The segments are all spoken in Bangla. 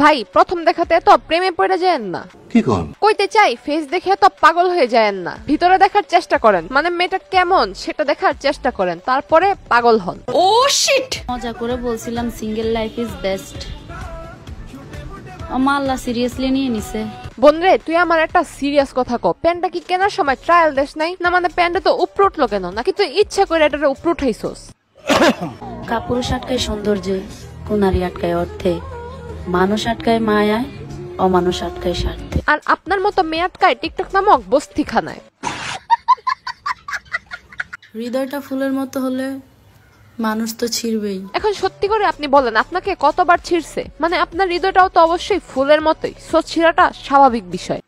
ভাই প্রথম দেখাতে তো প্রেমে পড়ে যায়েন না। কি কোন কইতে চাই ফেস দেখে তো পাগল হয়ে যায়েন না, ভিতরে দেখার চেষ্টা করেন, মানে মেয়েটা কেমন সেটা দেখার চেষ্টা করেন, তারপরে পাগল হন। ও শিট, মজা করে বলছিলাম সিঙ্গেল লাইফ ইজ বেস্ট, আমার আল্লাহ সিরিয়াসলি নিয়ে নিছে। বোনরে তুই আমার একটা সিরিয়াস কথা কো, প্যান্টটা কি কেনার সময় ট্রায়াল দেশ নাই না? মানে প্যান্টটা তো উপরে উঠলো কেন, নাকি তুই ইচ্ছা করে এটারে উপরে উঠাইছস? কাপুরুষ আটকায় সৌন্দর্যে, কুনারি আটকায় অর্থে, মানুষ আটকায় মায়ায়, অমানুষ আটকায় স্বার্থে। আর আপনার মতো মেয়ে আটকায় টিকটক নামক বস্তিখানায়। হৃদয়টা ফুলের মতো হলে মানুষ তো ছিড়বেই। এখন সত্যি করে আপনি বলেন আপনাকে কতবার ছিড়ছে? মানে আপনার হৃদয়টাও তো অবশ্যই ফুলের মতোই, সো ছিড়াটা স্বাভাবিক বিষয়।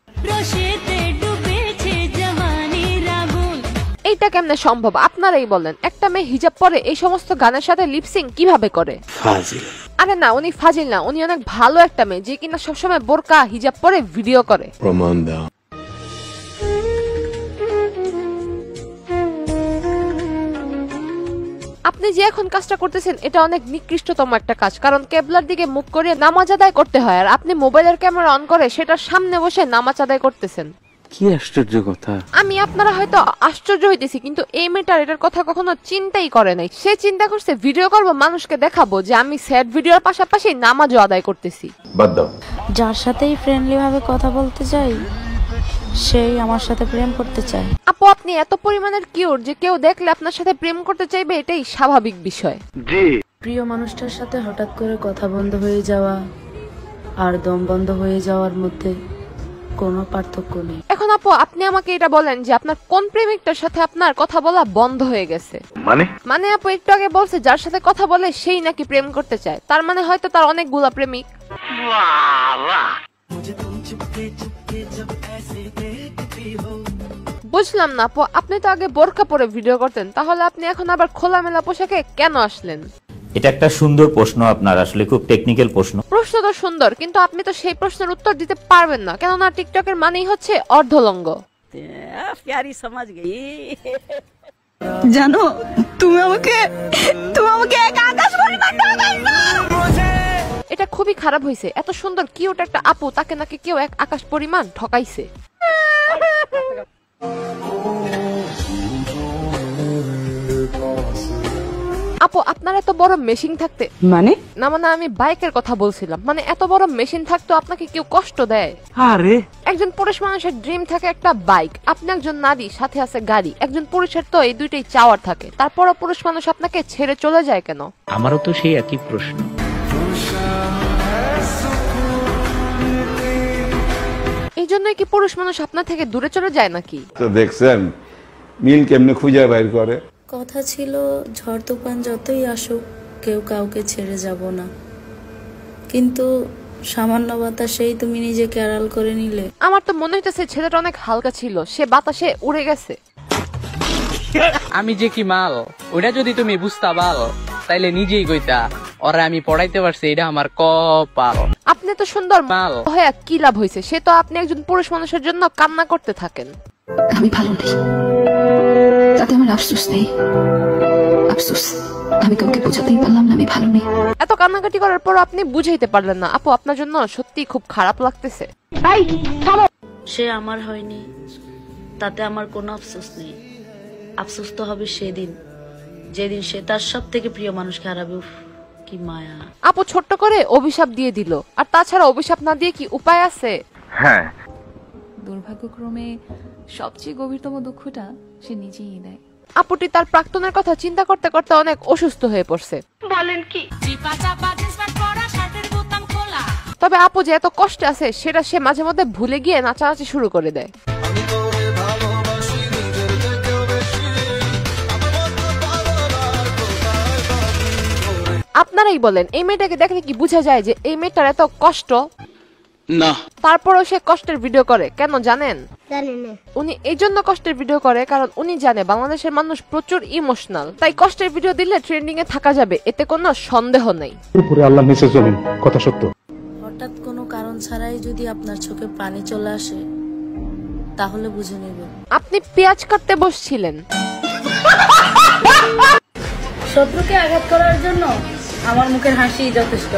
এইটা কেমনে সম্ভব আপনারাই বলেন? একটা মেয়ে হিজাব পরে এই সমস্ত গানের সাথে লিপসিং কিভাবে করে? ফাজিল। আরে না, উনি ফাজিল না, উনি অনেক ভালো একটা মেয়ে যে কিনা সবসময় বোরকা হিজাব পরে ভিডিও করে। প্রমাণ দাও। আপনি যে এখন কাজটা করতেছেন এটা অনেক নিকৃষ্টতম একটা কাজ, কারণ কেবলার দিকে মুখ করে নামাজ আদায় করতে হয়, আর আপনি মোবাইলের ক্যামেরা অন করে সেটার সামনে বসে নামাজ আদায় করতেছেন। কি আশ্চর্য কথা। আমি আপনারা হয়তো আশ্চর্য হইতেছি, কিন্তু এই মেয়েটার এটার কথা কখনো চিন্তাই করে নাই। সে চিন্তা করছে ভিডিও করব, মানুষকে দেখাবো যে আমি স্যাড ভিডিওর পাশাপাশি নামাজও আদায় করতেছি। বাদ দাও। যার সাথেই ফ্রেন্ডলি ভাবে কথা বলতে চাই সেই আমার সাথে প্রেম করতে চায়। আপু আপনি এত পরিমাণের কিউট যে কেউ দেখলে আপনার সাথে প্রেম করতে চাইবে, এটাই স্বাভাবিক বিষয়। প্রিয় মানুষটার সাথে হঠাৎ করে কথা বন্ধ হয়ে যাওয়া আর দম বন্ধ হয়ে যাওয়ার মধ্যে কোনো পার্থক্য নেই। এখন আপু আপনি আমাকে এটা বলেন যে আপনার কোন প্রেমিকটার সাথে আপনার কথা বলা বন্ধ হয়ে গেছে? মানে আপু একটু আগে বলছে যার সাথে কথা বলে সেই নাকি প্রেম করতে চায়, তার মানে হয়তো তার অনেকগুলা প্রেমিক। বুঝলাম না আপু, আপনি তো আগে বোরকা পরে ভিডিও করতেন, তাহলে আপনি এখন আবার খোলামেলা পোশাকে কেন আসলেন? এটা একটা সুন্দর প্রশ্ন আপনার, আসলে খুব টেকনিক্যাল প্রশ্ন। প্রশ্ন তো সুন্দর, কিন্তু আপনি তো সেই প্রশ্নের উত্তর দিতে পারবেন না, কেননা টিকটকের মানেই হচ্ছে অর্ধলঙ্গ। জানো তুমি আমাকে এক আকাশ পরিমাণ ঠকাইছো। এটা খুবই খারাপ হয়েছে, এত সুন্দর কিউট একটা আপু তাকে নাকি কেউ এক আকাশ পরিমাণ ঠকাইছে। আপু আপনার এত বড় মেশিন থাকতে মানে না, মানে আমি বাইকের কথা বলছিলাম, মানে এত বড় মেশিন থাকতো আপনাকে কেউ কষ্ট দেয়? আরে একজন পুরুষ মানুষের ড্রিম থাকে একটা বাইক, আপনি একজন নারী সাথে আছে গাড়ি, একজন পুরুষের তো এই দুইটাই চাওয়ার থাকে, তারপরও পুরুষ মানুষ আপনাকে ছেড়ে চলে যায় কেন? আমারও তো সেই একই প্রশ্ন। এই জন্যই কি পুরুষ মানুষ আপনার থেকে দূরে চলে যায় নাকি? তো দেখছেন মিল কেমনে খুঁজে বাইর করে। কথা ছিল ঝড় তুফান যতই আসুক কেউ কাউকে ছেড়ে যাব না, কিন্তু সামান্য বাতাসেই তুমি নিজেকে আড়াল করে নিলে। আমার তো মনে হইতেছে ছেলেটা অনেক হালকা ছিল, সে বাতাসে উড়ে গেছে। আমি যে কি মাল ওটা যদি তুমি বুঝতা পাল তাইলে নিজেই কইতা ওরা আমি পড়াইতে পারছি, এটা আমার কপাল। আপনি তো সুন্দর মাল হয়ে কি লাভ হয়েছে? সে তো আপনি একজন পুরুষ মানুষের জন্য কান্না করতে থাকেন। আমি ভালো নেই, তাতে আমার আফসোস নেই। আফসোস আমি কাউকে বোঝাতেই পারলাম না আমি ভালো নেই। এত কান্নাকাটি করার পর আপনি বুঝাইতে পারলেন না। আপু আপনার জন্য সত্যি খুব খারাপ লাগতেছে। সে আমার হয়নি তাতে আমার কোনো আফসোস নেই, আফসোস তো হবে সেদিন যেদিন সে তার সব থেকে প্রিয় মানুষকে হারাবে। উফ কি মায়া। আপু ছোট্ট করে অভিশাপ দিয়ে দিল, আর তাছাড়া অভিশাপ না দিয়ে কি উপায় আছে? হ্যাঁ, দুর্ভাগ্যক্রমে সবচেয়ে গভীরতম দুঃখটা সে নিজেই দেয়। আপুটি তার প্রাক্তনের কথা চিন্তা করতে করতে অনেক অসুস্থ হয়ে পড়ছে। বলেন কি? তবে আপু যে এত কষ্টে আছে সেটা সে মাঝে মধ্যে ভুলে গিয়ে নাচানাচি শুরু করে দেয়। আপনারাই বলেন এই মেয়েটাকে দেখলে কি বোঝা যায় যে এই মেয়েটার এত কষ্ট? না। তারপরও সে কষ্টের ভিডিও করে কেন জানেন? উনি এই জন্য কষ্টের ভিডিও করে কারণ উনি জানে বাংলাদেশের মানুষ প্রচুর ইমোশনাল, তাই কষ্টের ভিডিও দিলে ট্রেন্ডিং এ থাকা যাবে, এতে কোনো সন্দেহ নেই। আল্লাহ নিচে চলেন, কথা সত্য। হঠাৎ কোনো কারণ ছাড়াই যদি আপনার চোখে পানি চলে আসে তাহলে বুঝে নেবেন আপনি পেঁয়াজ কাটতে বসছিলেন। শত্রুকে আঘাত করার জন্য আমার মুখের হাসি যথেষ্ট।